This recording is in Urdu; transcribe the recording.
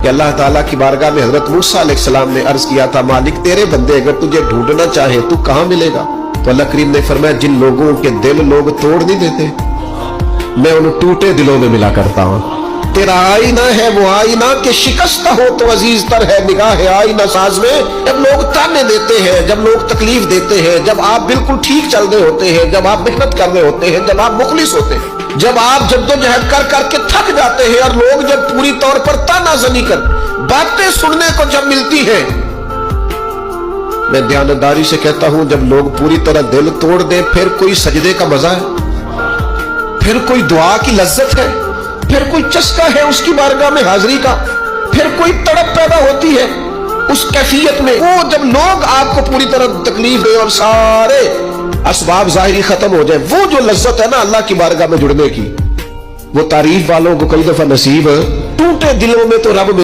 کہ اللہ تعالیٰ کی بارگاہ میں حضرت موسیٰ علیہ السلام نے عرض کیا تھا مالک تیرے بندے اگر تجھے ڈھونڈنا چاہے تو کہاں ملے گا؟ تو اللہ کریم نے فرمایا جن لوگوں کے دل لوگ توڑ نہیں دیتے میں ان ٹوٹے دلوں میں ملا کرتا ہوں۔ تیرا آئینہ ہے وہ آئینہ کہ شکستہ ہو تو عزیز تر ہے نگاہ آئینہ ساز میں۔ جب لوگ تانے دیتے ہیں، جب لوگ تکلیف دیتے ہیں، جب آپ بالکل ٹھیک چل رہے ہوتے ہیں، جب آپ محنت کر رہے ہوتے ہیں، جب آپ مخلص ہوتے ہیں، جب آپ جدوجہد کر کر کے تھک جاتے ہیں اور لوگ جب پوری طور پر تانا زنی کر باتیں سننے کو جب ملتی ہیں، میں دیانتداری سے کہتا ہوں جب لوگ پوری طرح دل توڑ دیں پھر کوئی سجدے کا مزہ ہے، پھر کوئی دعا کی لذت ہے، پھر کوئی چسکا ہے اس کی بارگاہ میں حاضری کا، پھر کوئی تڑپ پیدا ہوتی ہے اس کیفیت میں۔ وہ جب لوگ آپ کو پوری طرح تکلیف دے اور سارے اسباب ظاہری ختم ہو جائے، وہ جو لذت ہے نا اللہ کی بارگاہ میں جڑنے کی، وہ تعریف والوں کو کئی دفعہ نصیب ٹوٹے دلوں میں تو رب